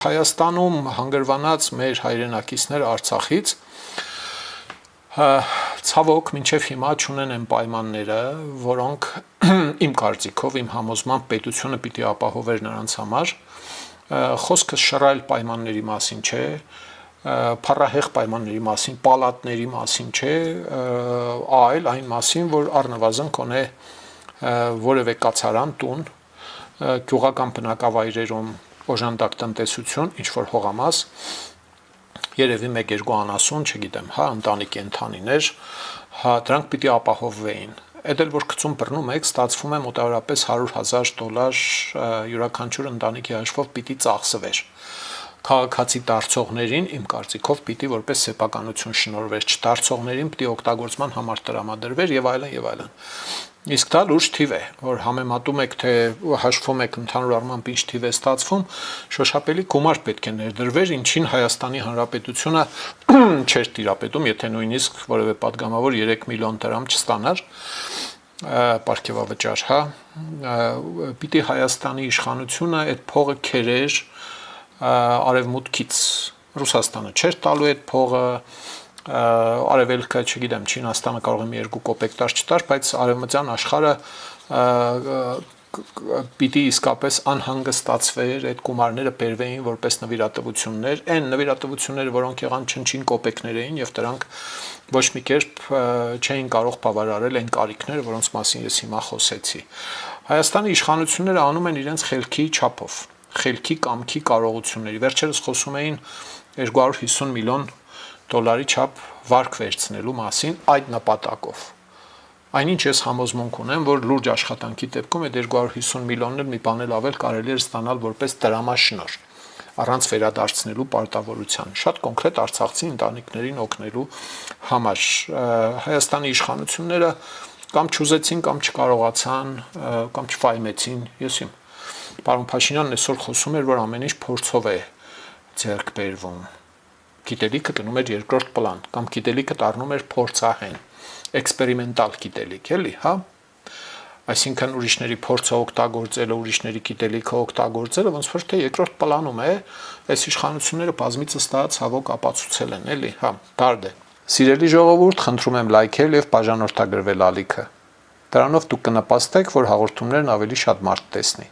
Հայաստանում հանգրվանած մեր հայրենակիցները Արցախից ցավոք մինչև հիմա չունեն այն պայմանները, որոնք իմ կարծիքով, իմ համոզմամբ պետությունը պիտի ապահովեր նրանց համար, խոսքը շռայլ պայմանների մասին չէ, փառահեղ պայմանների մասին, պալատների մասին չէ, այլ այն մասին, որ առնվազն կոնե որևէ կացարան տուն, գյուղական բնակավայրերում օժանդակ տնտեսություն, ինչ-որ հողամաս, երևի 1-2 անասուն, չգիտեմ, ընտանի կենդանիներ, դրանք պիտի ապահովվեին։ Էդ էլ որ գծում բռնում եք, ստացվում է մոտավորապես $100,000 յուրաքանչյուր ընտանիքի հաշվով պիտի ծախսվեր։ Քաղաքացի դարձողներին, իմ կարծիքով, պիտի որպես սեփականություն շնորհվեր, չդարձողներին պիտի օգտագործման համար տրամադրվեր եւ այլն եւ այլն։ Իսկ դա լուրջ թիվ է, որ համեմատում եք, թե հաշվում եք ընդհանուր առմամբ ինչ թիվ է ստացվում, շոշափելի գումար պետք է ներդրվեր, ինչին Հայաստանի Հանրապետությունը չէր տիրապետում, եթե նույնիսկ որևէ падգամավոր 3 միլիոն դրամ չստանար, պարգևավճար, պիտի Հայաստանի իշխանությունը այդ փողը քերեր արևմուտքից, Ռուսաստանը չէր տալու այդ փողը, արևելքը, չգիտեմ, Չինաստանը կարող է 2 կոպեկ տար չտար, բայց արևմտյան աշխարհը պիտի իսկապես անհանգստացվեր, այդ գումարները բերվեին որպես նվիրատվություններ, այն նվիրատվությունները, որոնք եղան չնչին կոպեկներ էին եւ դրանք ոչ մի կերպ չէին կարող բավարարել այն կարիքները, որոնց մասին ես հիմա խոսեցի։ Հայաստանի իշխանությունները անում են իրենց խելքի չափով, խելքի կամքի կարողությունների։ Վերջերս խոսում էին $250 միլիոն չափ վարկ վերցնելու մասին այդ նպատակով։ Այնինչ ես համոզմունք ունեմ, որ լուրջ աշխատանքի դեպքում այդ 250 միլիոնն մի բան էլ ավել կարելի է ստանալ որպես դրամաշնոր, առանց վերադարձնելու պարտավորության, շատ կոնկրետ արցախցի ընտանիքներին օգնելու համար։ Հայաստանի իշխանությունները կամ չուզեցին, կամ չկարողացան, կամ չֆայմեցին, Պարոն Փաշինյանն այսօր խոսում էր, որ ամեն ինչ փորձով է ձեռք բերվում։ Գիտելիքը գնում էր երկրորդ պլան, կամ գիտելիքը դառնում էր փորձահեն, էքսպերիմենտալ գիտելիք, էլի, Այսինքն ուրիշների փորձը օգտագործելը, ուրիշների գիտելիքը օգտագործելը ոնց որ թե երկրորդ պլանում է, այս իշխանությունները բազմիցս դա ցավոք ապացուցել են, էլի, դարդ է։ Սիրելի ժողովուրդ, խնդրում եմ լայքել եւ բաժանորդագրվել ալիքը։ Դրանով դուք կնպաստեք, որ հաղորդումներն ավելի շատ մարդ տեսնի։